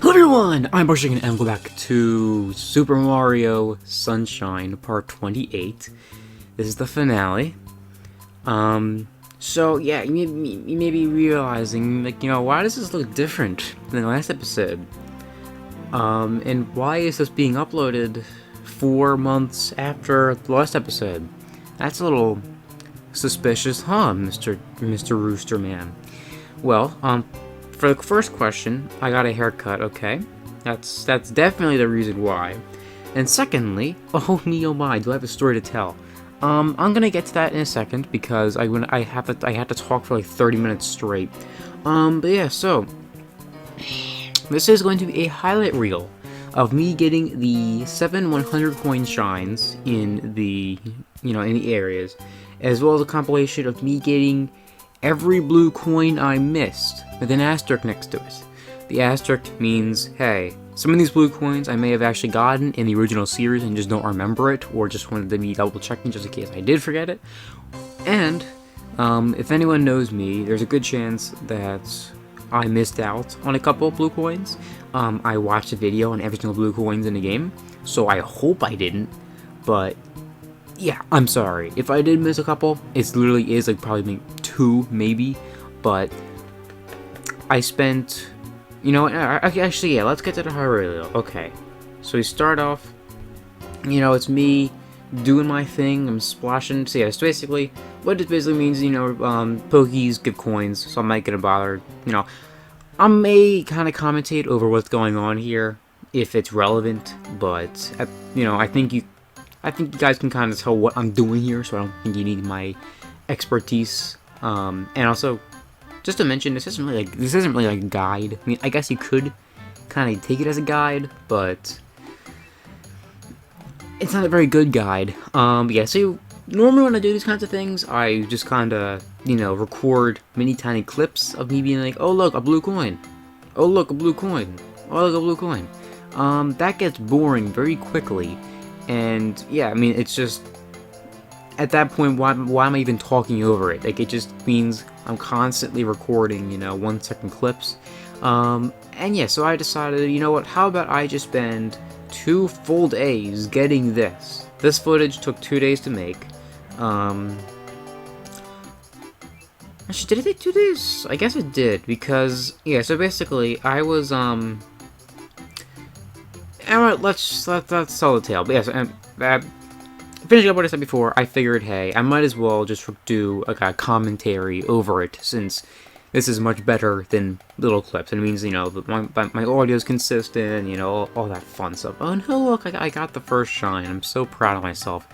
Hello everyone, I'm Bushing and welcome back to Super Mario Sunshine Part 28. This is the finale. So yeah, you may be realizing, like, why does this look different than the last episode? And why is this being uploaded 4 months after the last episode? That's a little suspicious, huh, Mr. Rooster Man? Well, for the first question, I got a haircut, okay? That's definitely the reason why. And secondly, oh me oh my, do I have a story to tell? I'm gonna get to that in a second because I had to talk for like 30 minutes straight. But yeah, so this is going to be a highlight reel of me getting the 7 100 coin shines in the in the areas, as well as a compilation of me getting every blue coin I missed with an asterisk next to it. The asterisk means, hey, some of these blue coins I may have actually gotten in the original series and just don't remember it, or just wanted to be double checking just in case I did forget it. And if anyone knows me, there's a good chance that I missed out on a couple of blue coins. I watched a video on every single blue coins in the game, so I hope I didn't, but yeah, I'm sorry. If I did miss a couple, it literally is like probably 2 maybe, but I spent, actually, yeah, let's get to the highlight reel. Okay, so we start off, it's me doing my thing, I'm splashing. So yeah, so basically, what this basically means, Pokies give coins, so I'm not gonna bother, I may kind of commentate over what's going on here, if it's relevant, but, I think you guys can kind of tell what I'm doing here, so I don't think you need my expertise. And also, just to mention, this isn't really like a guide. I mean, I guess you could kind of take it as a guide, but it's not a very good guide. But yeah, so normally when I do these kinds of things, I just kind of, record mini tiny clips of me being like, oh look, a blue coin. Oh look, a blue coin. Oh look, a blue coin. That gets boring very quickly. And yeah, I mean, it's just, at that point, why am I even talking over it? Like, it just means I'm constantly recording, 1 second clips. And yeah, so I decided, you know what, how about I just spend 2 full days getting this? This footage took 2 days to make. Actually, did it take 2 days? I guess it did, because, yeah, so basically, I was, Alright, let's tell the tale. But yes, finishing up what I said before, I figured, hey, I might as well just do a commentary over it, since this is much better than little clips. And it means, my audio is consistent, all that fun stuff. Oh no, look, I got the first shine. I'm so proud of myself.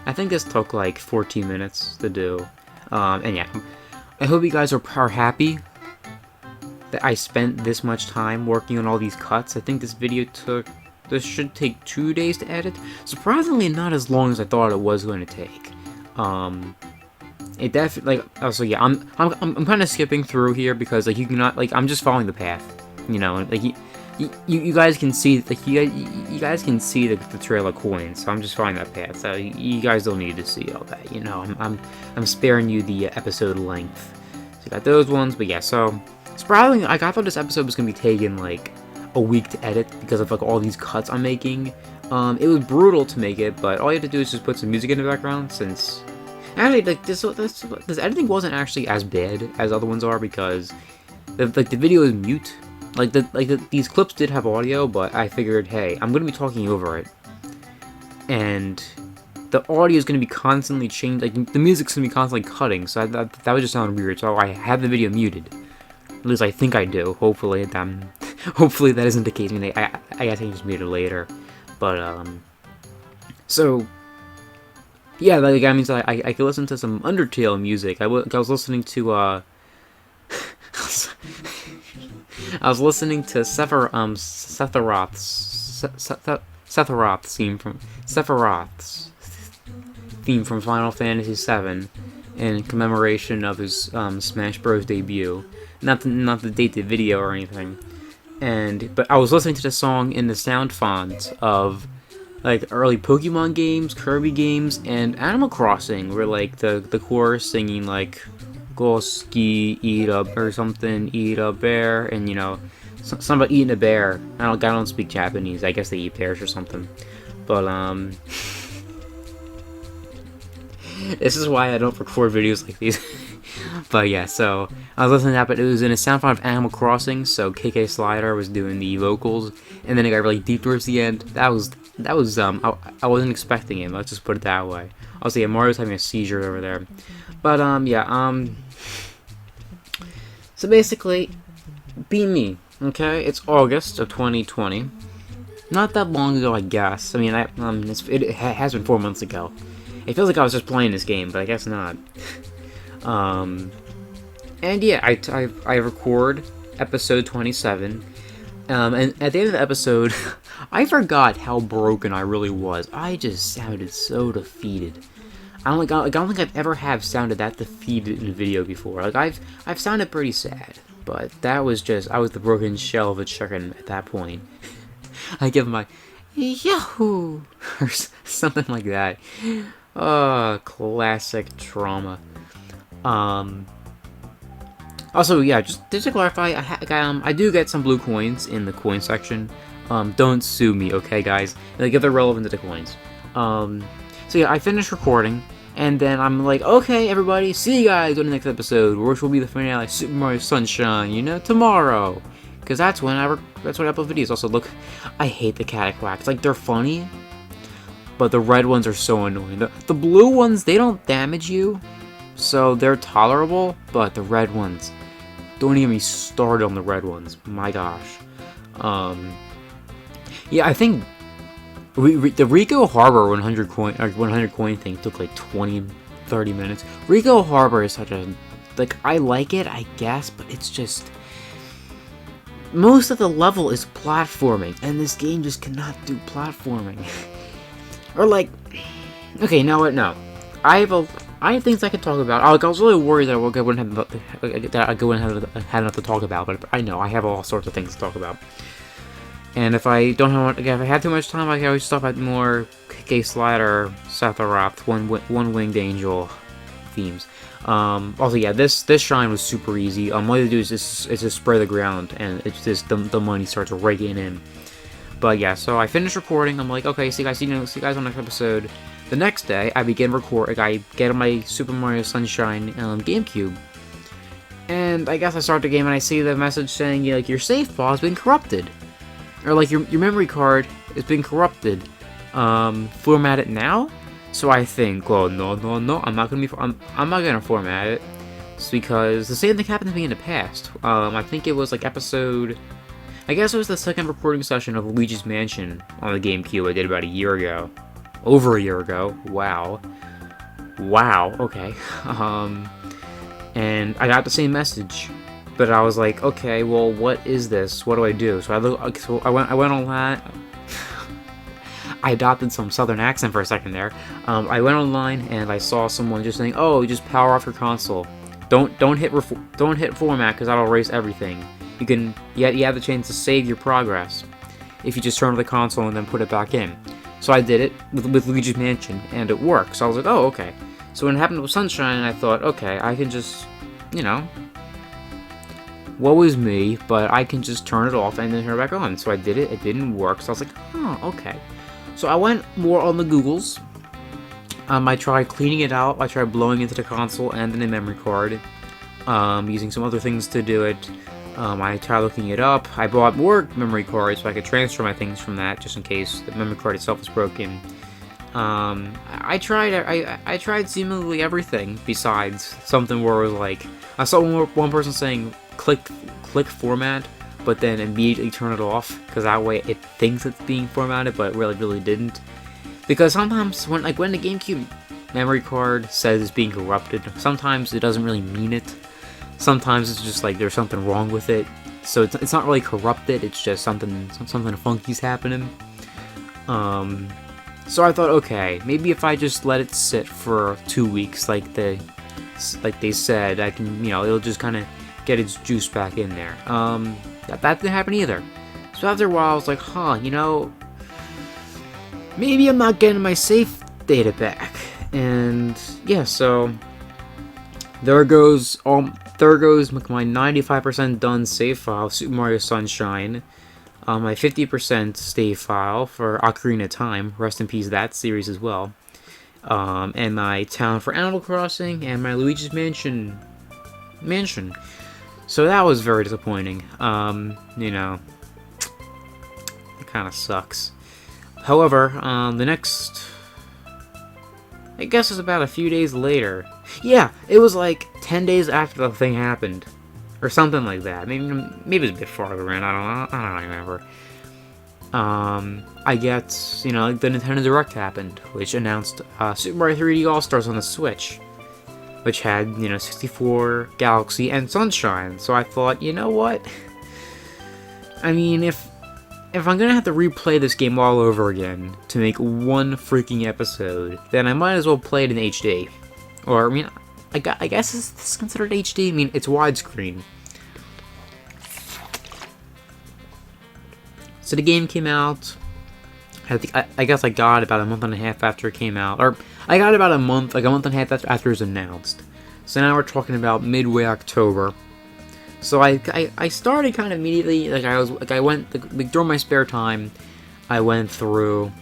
I think this took like 14 minutes to do. And yeah, I hope you guys are happy that I spent this much time working on all these cuts. I think this should take 2 days to edit. Surprisingly, not as long as I thought it was going to take. It definitely, also, yeah, I'm kind of skipping through here because, like, you cannot, like, I'm just following the path, like, you guys can see, like, you guys can see the trail of coins, so I'm just following that path, so you guys don't need to see all that, I'm sparing you the episode length. So you got those ones, but yeah, so, surprisingly, I thought this episode was going to be taking, like, a week to edit because of like all these cuts I'm making. It was brutal to make it, but all you have to do is just put some music in the background, since actually like this editing wasn't actually as bad as other ones are, because the video is mute. These clips did have audio, but I figured, hey, I'm gonna be talking over it, and the audio is gonna be constantly changed. Like, the music's gonna be constantly cutting, so that would just sound weird. So I have the video muted. At least I think I do. Hopefully, hopefully that isn't the case. I mean, I guess I can just mute it later. But, so, yeah, like, I mean, so I could listen to some Undertale music. I was listening to, I was listening to Sephiroth's theme from Final Fantasy VII in commemoration of his Smash Bros. Debut. Not the dated video or anything. But I was listening to the song in the sound font of like early Pokemon games, Kirby games, and Animal Crossing, where like the chorus singing like Goski, eat a or something, eat a bear, and somebody eating a bear. I don't speak Japanese. I guess they eat bears or something. But this is why I don't record videos like these. But yeah, so I was listening to that, but it was in a sound file of Animal Crossing. So KK Slider was doing the vocals, and then it got really deep towards the end. That was I wasn't expecting it. Let's just put it that way. Also, yeah, Mario's having a seizure over there. But yeah, so basically, be me. Okay, it's August of 2020. Not that long ago, I guess. I mean, it has been 4 months ago. It feels like I was just playing this game, but I guess not. And yeah, I record episode 27. And at the end of the episode, I forgot how broken I really was. I just sounded so defeated. I don't think I've ever have sounded that defeated in a video before. Like I've sounded pretty sad, but that was just I was the broken shell of a chicken at that point. I give my Yahoo or something like that. Oh, classic trauma. Also, yeah, just to clarify, I do get some blue coins in the coin section. Don't sue me, okay, guys? Like, if they're relevant to the coins. So yeah, I finished recording, and then I'm like, okay, everybody, see you guys on the next episode, which will be the finale, Super Mario Sunshine, you know, tomorrow. Because that's when I upload videos. Also, look, I hate the Cataquacks. Like, they're funny, but the red ones are so annoying. The blue ones, they don't damage you, so they're tolerable, but the red ones, don't even get me started on the red ones. My gosh. Yeah, I think the Rico Harbor 100 coin thing took like 20-30 minutes. Rico Harbor is such a, like, I like it, I guess, but it's just, most of the level is platforming, and this game just cannot do platforming. Or like, okay, now what? No, I have things I could talk about. I was really worried that I wouldn't have enough to talk about, but I know I have all sorts of things to talk about. And if I had too much time, I can always talk about more KK Slider, Sephiroth, One Winged Angel themes. Also, yeah, this shrine was super easy. All you do is just spray the ground, and it's just the money starts raking in. But yeah, so I finished recording. I'm like, okay, see you guys on the next episode. The next day, I begin recording. I get on my Super Mario Sunshine GameCube, and I guess I start the game, and I see the message saying, yeah, like, your save file has been corrupted, or like your memory card has been corrupted. Format it now. So I think, well, no, I'm not gonna format it. It's because the same thing happened to me in the past. I think it was like I guess it was the second recording session of Luigi's Mansion on the GameCube I did about a year ago. Over a year ago. Wow, okay. And I got the same message, but I was like, okay, well, what is this? What do I do? So I went online. I adopted some southern accent for a second there. I went online and I saw someone just saying, "Oh, just power off your console. Don't hit format because that'll erase everything. You have the chance to save your progress if you just turn on the console and then put it back in." So I did it with Luigi's Mansion, and it worked. So I was like, oh, okay. So when it happened with Sunshine, I thought, okay, I can just, you know, woe is me, but I can just turn it off and then turn it back on. So I did it. It didn't work. So I was like, oh, okay. So I went more on the Googles. I tried cleaning it out. I tried blowing into the console and then the memory card, using some other things to do it. I tried looking it up. I bought more memory cards so I could transfer my things from that, just in case the memory card itself was broken. I tried seemingly everything besides something where it was like, I saw one person saying click format, but then immediately turn it off, because that way it thinks it's being formatted, but it really didn't. Because sometimes when the GameCube memory card says it's being corrupted, sometimes it doesn't really mean it. Sometimes it's just like there's something wrong with it, so it's not really corrupted. It's just something funky's happening. So I thought, okay, maybe if I just let it sit for 2 weeks, like they said, I can, you know, it'll just kind of get its juice back in there. That didn't happen either. So after a while, I was like, huh, you know, maybe I'm not getting my save data back. And yeah, so there goes my 95% done save file, Super Mario Sunshine. My 50% save file for Ocarina of Time. Rest in peace, that series as well. And my town for Animal Crossing, and my Luigi's Mansion. So that was very disappointing. You know, it kind of sucks. However, the next, I guess it's about a few days later. Yeah, it was like 10 days after the thing happened. Or something like that. Maybe it's a bit farther in, I don't remember. I get, you know, the Nintendo Direct happened, which announced Super Mario 3D All-Stars on the Switch, which had, you know, 64, Galaxy, and Sunshine. So I thought, you know what? I mean, if I'm gonna have to replay this game all over again to make one freaking episode, then I might as well play it in HD. Or, I mean, I guess it's considered HD. I mean, it's widescreen. So the game came out. I guess I got it about a month and a half after it came out, or I got it about a month and a half after it was announced. So now we're talking about midway October. So I started kind of immediately. I went during my spare time. I went through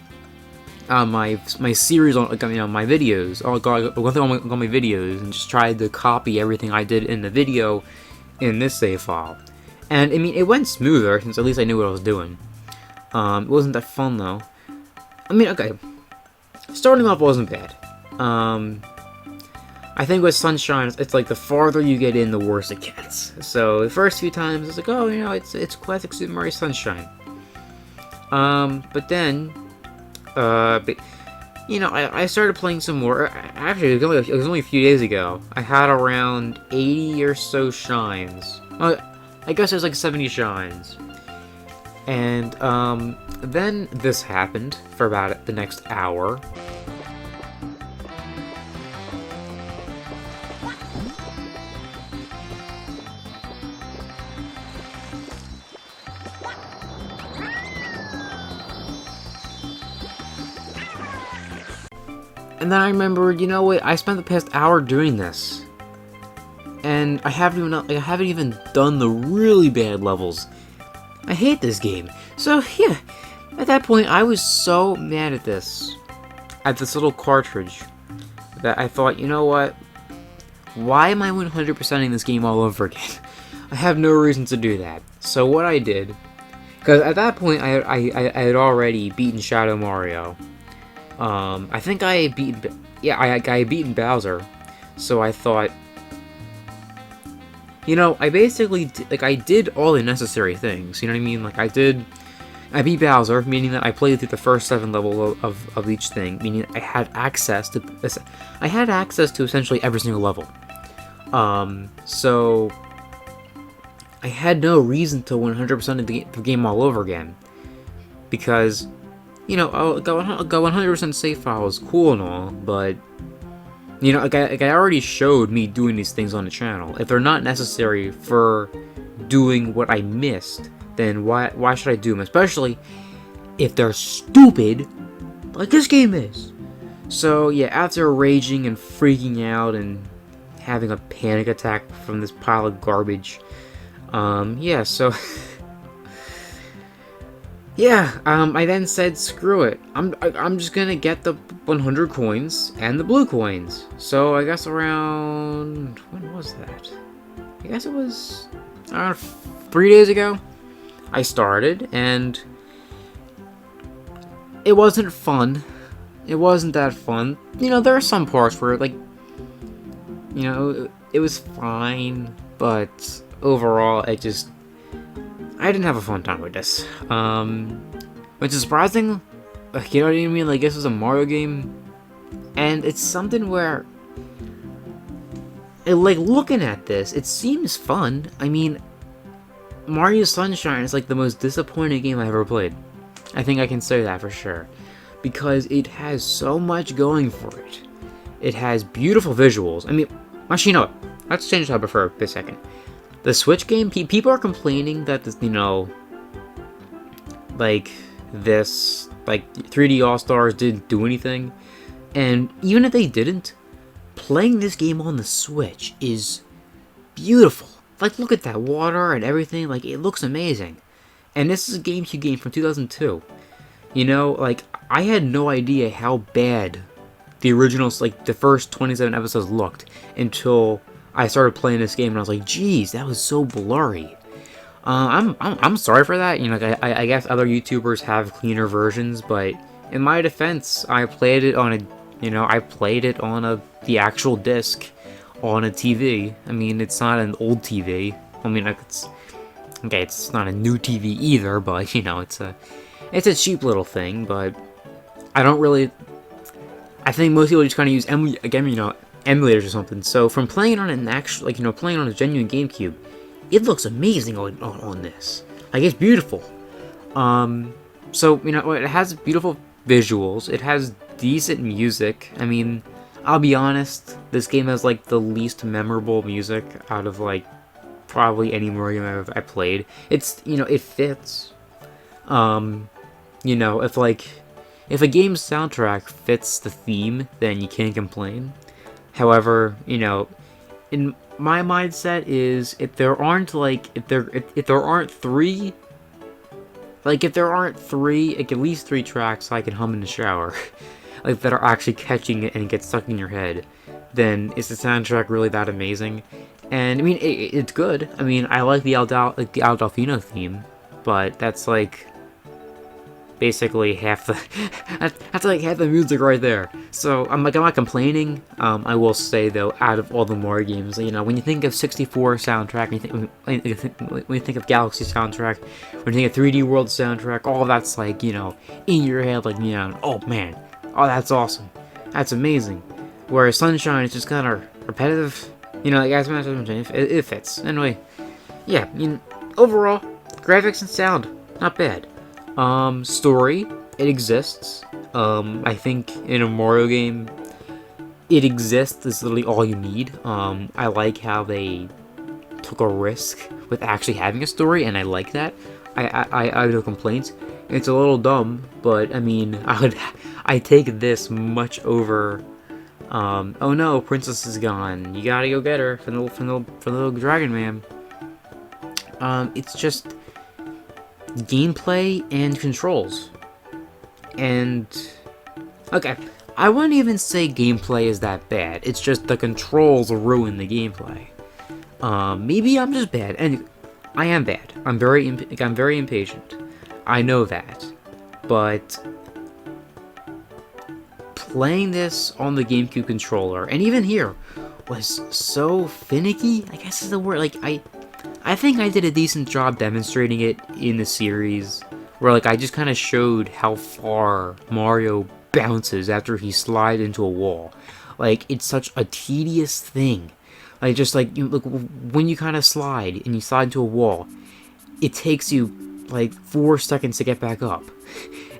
my series on, you know, my videos. I went through all my videos and just tried to copy everything I did in the video in this save file. And I mean, it went smoother since at least I knew what I was doing. It wasn't that fun though. I mean, okay, starting off wasn't bad. I think with Sunshine, it's like the farther you get in, the worse it gets. So the first few times, it's like, oh, you know, it's classic Super Mario Sunshine. But then, you know, I started playing some more. Actually, it was only a few days ago. I had around 80 or so shines. I guess there's like 70 shines. And then this happened for about the next hour. And then I remembered, you know what, I spent the past hour doing this. And I haven't even done the really bad levels. I hate this game. So yeah, at that point I was so mad at this little cartridge, that I thought, you know what? Why am I 100%ing this game all over again? I have no reason to do that. So what I did, because at that point I had already beaten Shadow Mario. I think I had beaten, yeah, I had beaten Bowser. So I thought, you know, I basically, I did all the necessary things, you know what I mean? Like, I beat Bowser, meaning that I played through the first 7 levels of each thing, meaning I had access to essentially every single level. So, I had no reason to 100% of the game all over again. Because, you know, go 100% save file is cool and all, but, you know, like I already showed me doing these things on the channel. If they're not necessary for doing what I missed, then why should I do them? Especially if they're stupid, like this game is. So yeah, after raging and freaking out and having a panic attack from this pile of garbage, yeah, so yeah, I then said, screw it. I'm just gonna get the 100 coins and the blue coins. So I guess around, when was that? I guess it was around 3 days ago. I started, and it wasn't fun. It wasn't that fun. You know, there are some parts where, like, you know, it was fine, but overall, I didn't have a fun time with this. Which is surprising. You know what I mean? Like, this was a Mario game, and it's something where, like, looking at this, it seems fun. I mean, Mario Sunshine is like the most disappointing game I've ever played. I think I can say that for sure. Because it has so much going for it. It has beautiful visuals. I mean, actually, you know what? Let's change the topic for a second. The Switch game, people are complaining that this, you know, like, this, like, 3D All-Stars didn't do anything. And even if they didn't, playing this game on the Switch is beautiful. Like, look at that water and everything. Like, it looks amazing. And this is a GameCube game from 2002. You know, like, I had no idea how bad the originals, like, the first 27 episodes looked until I started playing this game, and I was like, geez, that was so blurry. I'm sorry for that. You know, like, I guess other YouTubers have cleaner versions, but in my defense, I played it on the actual disc on a TV. I mean, it's not an old TV. I mean, it's not a new TV either, but you know, it's a cheap little thing. But I think most people just kind of use emulators or something. So from playing on an actual, playing on a genuine GameCube, it looks amazing on this. Like, it's beautiful. So, it has beautiful visuals. It has decent music. I mean, I'll be honest, this game has, like, the least memorable music out of, like, probably any Mario game I played. It's, it fits. If a game's soundtrack fits the theme, then you can't complain. However, in my mindset is if there aren't three, like at least 3 tracks I can hum in the shower, like that are actually catching it and get stuck in your head, then is the soundtrack really that amazing? And I mean, it's good. I mean, I like the Al Delfino theme, but that's like basically half the that's like half the music right there. So I'm not complaining. I will say though, out of all the Mario games, when you think of 64 soundtrack, when you think of Galaxy soundtrack, when you think of 3D World soundtrack, all that's like in your head, like oh man, oh that's awesome, that's amazing. Whereas Sunshine is just kind of repetitive. Like as much as it fits. Anyway, yeah. Overall, graphics and sound, not bad. Story, it exists. I think in a Mario game, it exists. It's literally all you need. I like how they took a risk with actually having a story, and I like that. I have no complaints. It's a little dumb, but I mean, I take this much over. Oh no, Princess is gone. You gotta go get her for the little dragon man. It's just gameplay and controls. And okay, I wouldn't even say gameplay is that bad. It's just the controls ruin the gameplay. Maybe I'm just bad, and I am bad. I'm very impatient. I know that, but playing this on the GameCube controller, and even here, was so finicky. I guess is the word. Like I think I did a decent job demonstrating it in the series, where like I just kind of showed how far Mario bounces after he slides into a wall. Like, it's such a tedious thing. Like, just like look, when you kind of slide and you slide into a wall, it takes you like 4 seconds to get back up.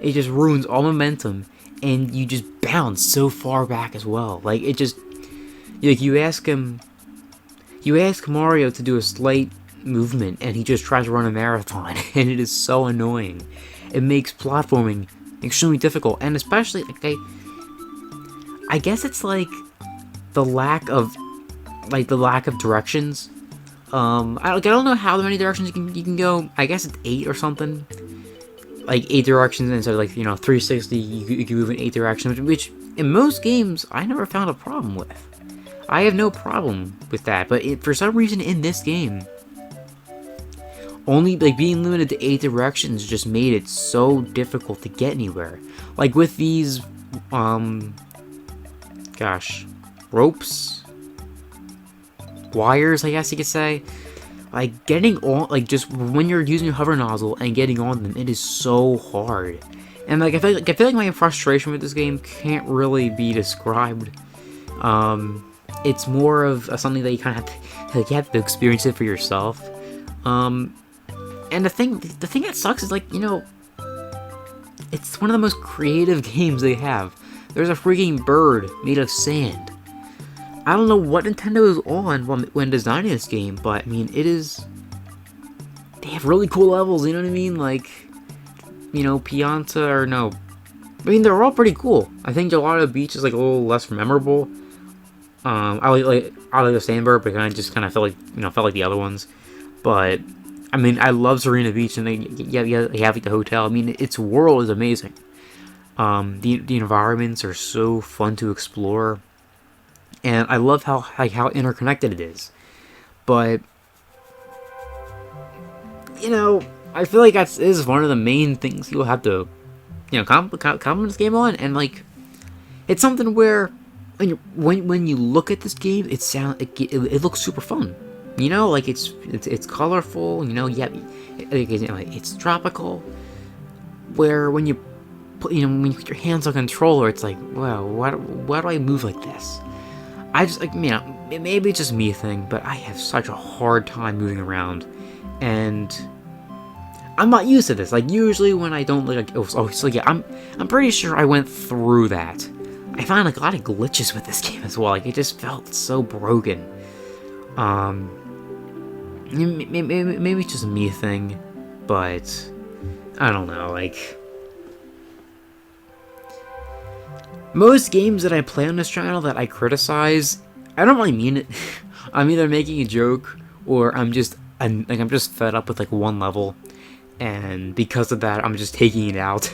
It just ruins all momentum, and you just bounce so far back as well. Like, it just, like, you ask Mario to do a slight movement, and he just tries to run a marathon, and it is so annoying. It makes platforming extremely difficult, and especially, like, I guess it's like the lack of directions. I don't know how many directions you can go. I guess it's 8 or something. Like 8 directions instead of 360. You can move in 8 directions, which in most games I never found a problem with. I have no problem with that, but for some reason in this game, only being limited to 8 directions just made it so difficult to get anywhere. Like with these, ropes, wires, I guess you could say. Like getting on, just when you're using your hover nozzle and getting on them, it is so hard. And I feel like my frustration with this game can't really be described. It's more of something that you kind of you have to experience it for yourself. And the thing that sucks is it's one of the most creative games they have. There's a freaking bird made of sand. I don't know what Nintendo is on when designing this game, but I mean, they have really cool levels, you know what I mean? Pianta or no. I mean, they're all pretty cool. I think Gelato Beach is a little less memorable. I like the Sandberg, but I just kind of felt like the other ones. But I mean, I love Serena Beach, and they have like the hotel. I mean, its world is amazing. The environments are so fun to explore, and I love how interconnected it is. But I feel like that is one of the main things you'll have to comment this game on, and like it's something where when you look at this game, it looks super fun. Like it's colorful. It's tropical. Where when you put your hands on a controller, it's like, wow, why do I move like this? I just maybe it's just me thing, but I have such a hard time moving around, and I'm not used to this. Like usually when I don't I'm pretty sure I went through that. I found like a lot of glitches with this game as well. Like it just felt so broken. Maybe it's just a me thing, but I don't know. Like most games that I play on this channel that I criticize, I don't really mean it. I'm either making a joke or I'm just fed up with like one level, and because of that, I'm just taking it out.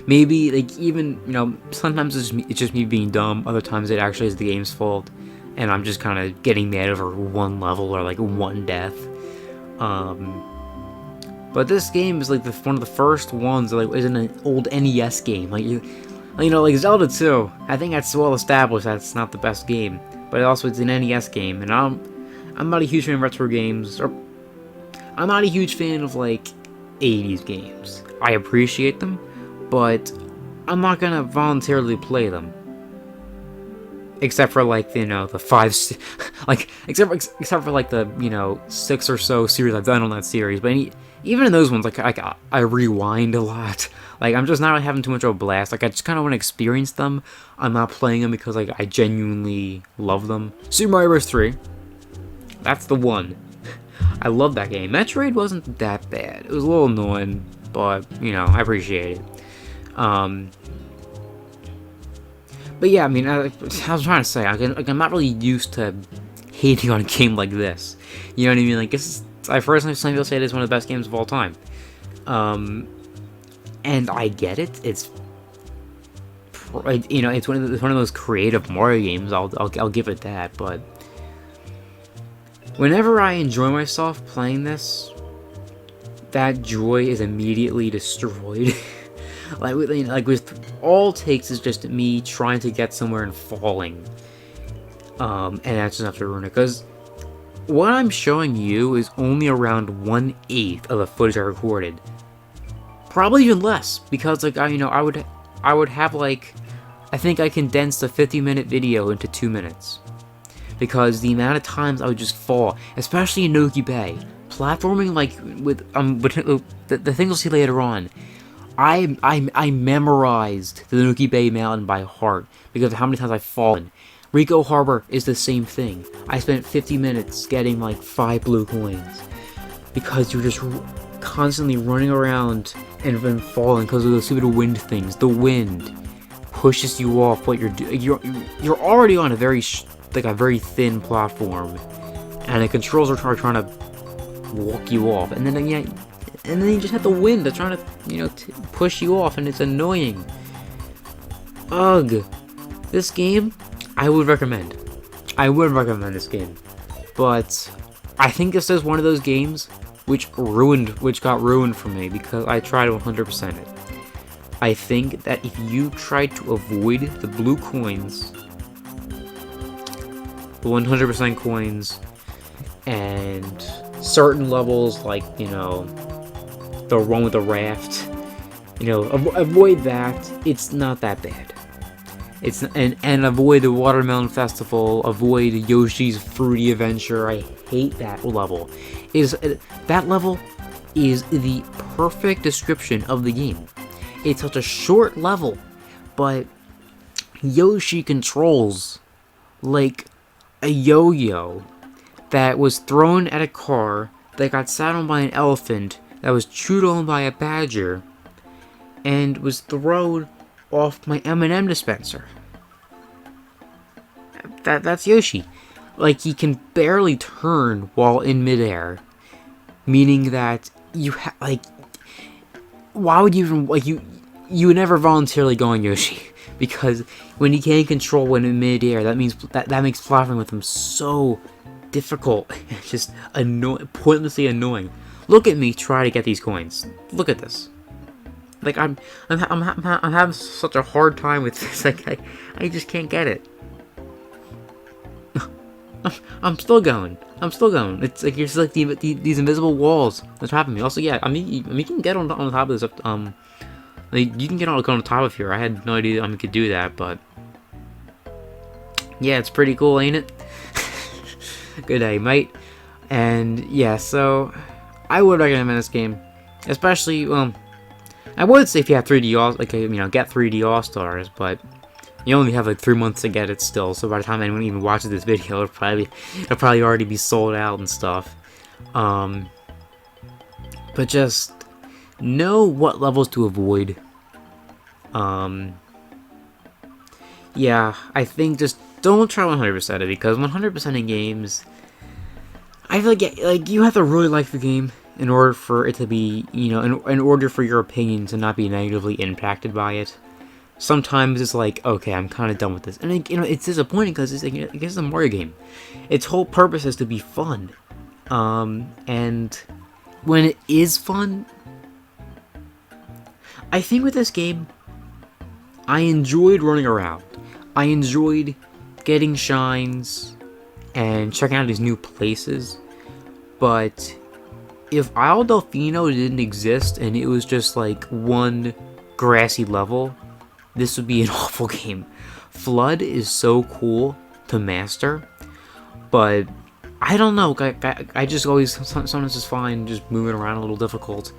Maybe like even sometimes it's just me being dumb. Other times it actually is the game's fault, and I'm just kind of getting mad over one level or like one death. But this game is like one of the first ones that like is an old NES game. Like Zelda 2. I think that's well established. That's not the best game, but also it's an NES game, and I'm not a huge fan of retro games, or I'm not a huge fan of like 80s games. I appreciate them, but I'm not gonna voluntarily play them. Except for like the five, except for like the 6 or so series I've done on that series. But even in those ones, I rewind a lot. Like I'm just not having too much of a blast. Like I just kind of want to experience them. I'm not playing them because like I genuinely love them. Super Mario Bros. 3. That's the one. I love that game. Metroid wasn't that bad. It was a little annoying, but I appreciate it. But yeah, I mean, I was trying to say, I'm not really used to hating on a game like this. You know what I mean? Like I personally, some people say it is one of the best games of all time. And I get it. It's one of those creative Mario games. I'll give it that, but whenever I enjoy myself playing this, that joy is immediately destroyed. with all it takes is just me trying to get somewhere and falling, and that's enough to ruin it. Because what I'm showing you is only around 1/8 of the footage I recorded, probably even less. Because I would have I think I condensed a 50-minute video into 2 minutes. Because the amount of times I would just fall, especially in Noki Bay, platforming with the things you'll see later on. I memorized the Noki Bay Mountain by heart because of how many times I've fallen. Rico Harbor is the same thing. I spent 50 minutes getting like 5 blue coins because you're just constantly running around and then falling because of those stupid wind things. The wind pushes you off what you're doing. You're already on a very thin platform, and the controls are trying to walk you off, and then you just have the wind that's trying to push you off, and it's annoying. Ugh. This game, I would recommend. I would recommend this game, but I think this is one of those games which got ruined for me because I tried to 100% it. I think that if you try to avoid the blue coins, the 100% coins, and certain levels like, the one with the raft, avoid that, it's not that bad. And avoid the Watermelon Festival, avoid Yoshi's Fruity Adventure. I hate that level. That level is the perfect description of the game. It's such a short level, but Yoshi controls like a yo-yo that was thrown at a car that got sat on by an elephant that was chewed on by a badger and was thrown off my M&M dispenser. that's Yoshi. Like, he can barely turn while in midair, meaning that like, why would you even, like, you would never voluntarily go on Yoshi, because when he can't control when in midair, that means that makes platforming with him so difficult. It's just pointlessly annoying. Look at me try to get these coins. Look at this. Like, I'm having such a hard time with this. Like, I just can't get it. I'm still going. It's like you're just like these invisible walls that's trapping me. Also, yeah, I mean, you can get on the top of this. Like, you can get on the top of here. I had no idea you could do that, but yeah, it's pretty cool, ain't it? Good day, mate. And yeah, so I would recommend this game, especially I would say if you have 3D All, like, you know, get 3D All Stars, but you only have like 3 months to get it still. So by the time anyone even watches this video, it'll probably already be sold out and stuff. But just know what levels to avoid. Yeah, I think just don't try 100% it, because 100% in games, I feel like you have to really like the game in order for it to be, you know, in order for your opinion to not be negatively impacted by it. Sometimes it's like, okay, I'm kind of done with this, and you know, it's disappointing because it's like, it's a Mario game. Its whole purpose is to be fun, and when it is fun, I think with this game, I enjoyed running around. I enjoyed getting shines and checking out these new places, but if Isle Delfino didn't exist and it was just like one grassy level, this would be an awful game. Flood is so cool to master, but I don't know, I just always sometimes just find just moving around a little difficult.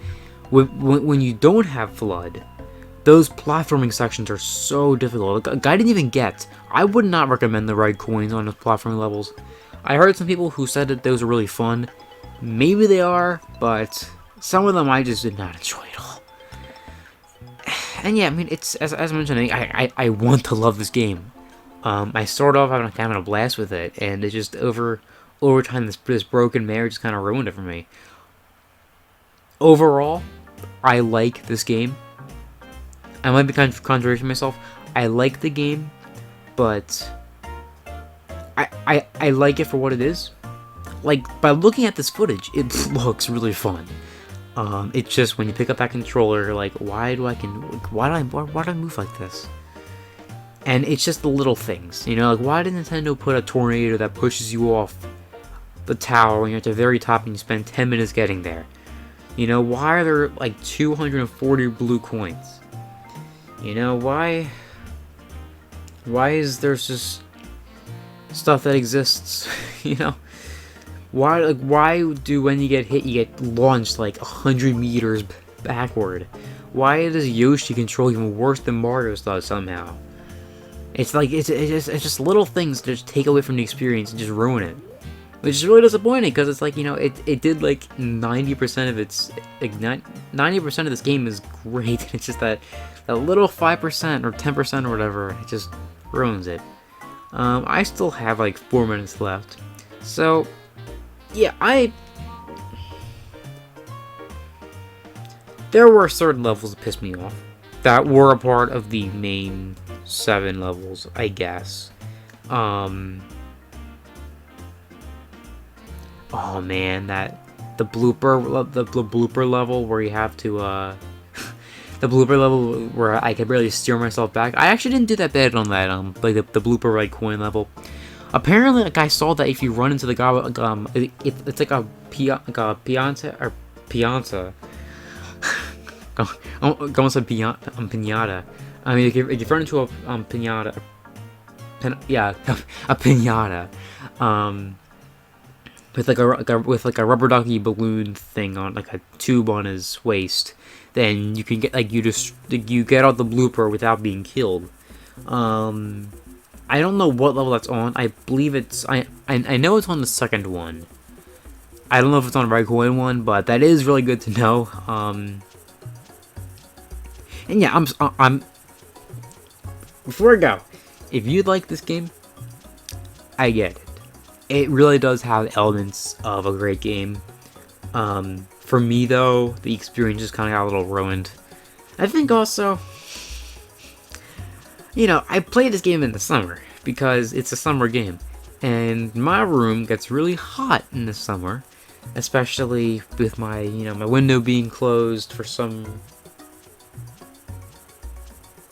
When you don't have Flood, those platforming sections are so difficult. Like, I didn't even get. I would not recommend the right coins on those platforming levels. I heard some people who said that those are really fun. Maybe they are, but some of them I just did not enjoy at all. And yeah, I mean, it's as I mentioned, I want to love this game. I started off having a blast with it, and it just over time this broken marriage just kind of ruined it for me. Overall, I like this game. I might be kind of contradicting myself. I like the game, but I like it for what it is. Like, by looking at this footage, it looks really fun. It's just when you pick up that controller, you're like, why do I move like this? And it's just the little things, you know, like, why did Nintendo put a tornado that pushes you off the tower when you're at the very top and you spend 10 minutes getting there? You know, why are there like 240 blue coins? You know, why is there just stuff that exists? You know, why do when you get hit you get launched like 100 meters backward? Why does Yoshi control even worse than Mario's does somehow? It's like it's just little things that just take away from the experience and just ruin it, which is really disappointing, because it's like, you know, it did like 90% of its, like 90% of this game is great. It's just that little 5% or 10% or whatever, it just ruins it. I still have like 4 minutes left, so yeah, there were certain levels that pissed me off that were a part of the main 7 levels, I guess. Oh man, the blooper level where you have to the blooper level where I could barely steer myself back. I actually didn't do that bad on that like the blooper red coin level. Apparently, like, I saw that if you run into the guy, it's like a Pianta or Pianta. I'm going to say Pinata. I mean, if you run into a Pinata, a Pinata, with like a rubber ducky balloon thing on, like a tube on his waist, then you can get, like, you get out the blooper without being killed. I don't know what level that's on. I believe it's I know it's on the second one. I don't know if it's on the right coin one, but that is really good to know. And yeah, I'm before I go, if you like this game, I get it. It really does have elements of a great game. For me, though, the experience just kind of got a little ruined. I think also, I played this game in the summer because it's a summer game. And my room gets really hot in the summer, especially with my, my window being closed for some...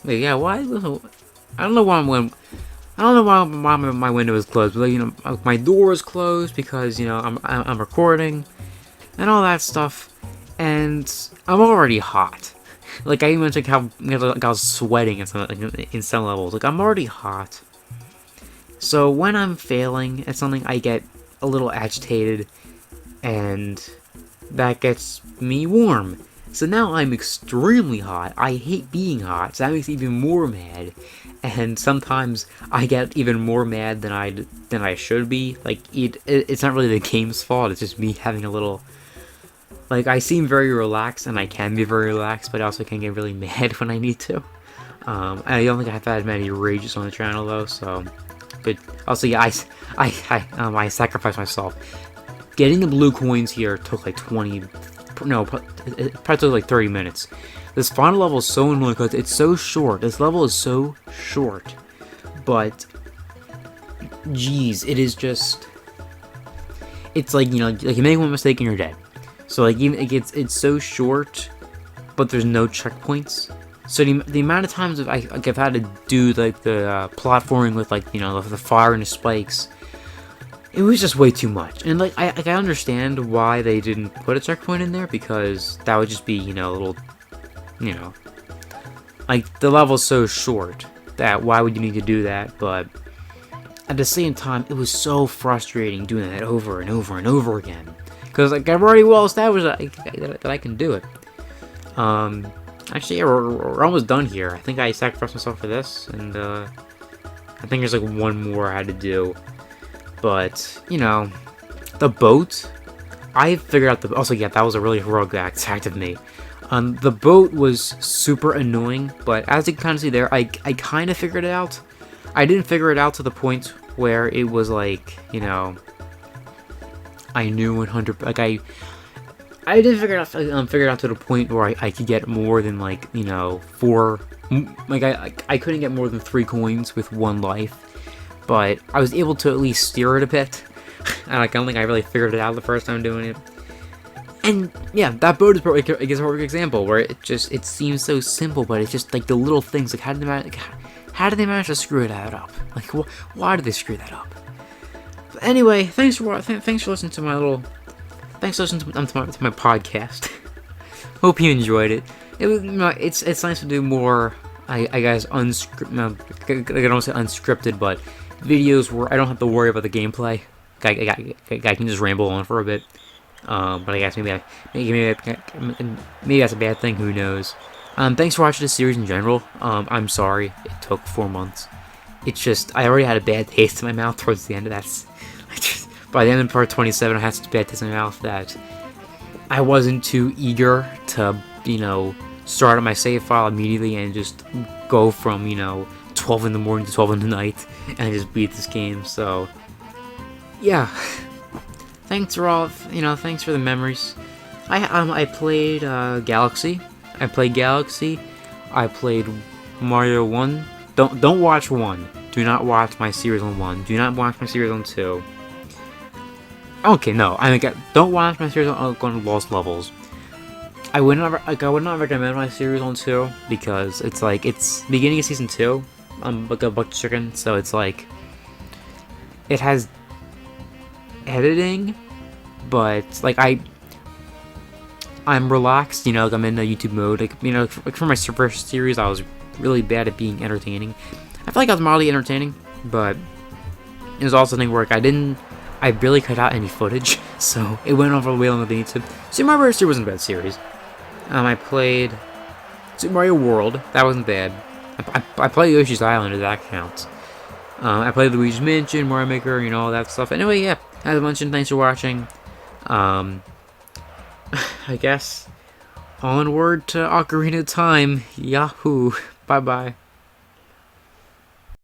Wait, yeah, why? I don't know why I don't know why my window is closed, but my door is closed because I'm recording and all that stuff, and I'm already hot. Like I even how I was sweating in some levels. Like I'm already hot. So when I'm failing at something, I get a little agitated, and that gets me warm. So now I'm extremely hot. I hate being hot, so that makes me even more mad. And sometimes I get even more mad than I should be. Like it's not really the game's fault. It's just me having a little. Like I seem very relaxed, and I can be very relaxed, but I also can get really mad when I need to. I don't think I've had many rages on the channel though, so. But also, yeah, I sacrificed myself. Getting the blue coins here took like 20, no, it probably took like 30 minutes. This final level is so annoying because it's so short. This level is so short, but geez, it is just. It's like like you make one mistake and you're dead. So like even it's so short, but there's no checkpoints. So the amount of times I've had to do like the platforming with the fire and the spikes, it was just way too much. And like I understand why they didn't put a checkpoint in there, because that would just be a little, like the level's so short that why would you need to do that? But at the same time, it was so frustrating doing that over and over and over again, because like I've already well established that I can do it. Actually, yeah, we're almost done here. I think I sacrificed myself for this, and I think there's like one more I had to do. But, the boat, I figured out also, yeah, that was a really heroic act of me. The boat was super annoying, but as you can kind of see there, I kind of figured it out. I didn't figure it out to the point where it was like, I knew 100, like I did figure it out to the point where I could get more than like 4, like I couldn't get more than 3 coins with 1 life, but I was able to at least steer it a bit. And I don't think I really figured it out the first time doing it. And yeah, that boat is probably a perfect example where it seems so simple, but it's just like the little things. Like how did they manage to screw that up? Like why did they screw that up? But anyway, thanks for listening to my little. Thanks for listening to my podcast. Hope you enjoyed it. It's nice to do more, I guess, unscripted. No, I don't say unscripted, but videos where I don't have to worry about the gameplay. I can just ramble on for a bit. But I guess maybe that's a bad thing. Who knows? Thanks for watching this series in general. I'm sorry it took 4 months. It's just I already had a bad taste in my mouth towards the end of that. By the end of part 27, I had such a bad taste in my mouth that I wasn't too eager to, start on my save file immediately and just go from, 12 in the morning to 12 in the night and just beat this game. So, yeah. Thanks for all, thanks for the memories. I played Galaxy. I played Mario 1. Don't watch 1. Do not watch my series on 1. Do not watch my series on 2. Okay, no. Don't watch my series on Lost Levels. I would not recommend my series on 2 because it's beginning of season 2. I'm like a buck chicken, so it's like it has editing, but like I'm relaxed. I'm in the YouTube mode. Like for my first series, I was really bad at being entertaining. I feel like I was mildly entertaining, but it was also something where I barely cut out any footage, so it went over way longer than it needed to. Super Mario Bros. 2 wasn't a bad series. I played Super Mario World. That wasn't bad. I played Yoshi's Island, if that counts. I played Luigi's Mansion, Mario Maker, all that stuff. Anyway, yeah, as I mentioned, thanks for watching. I guess onward to Ocarina of Time. Yahoo! Bye bye.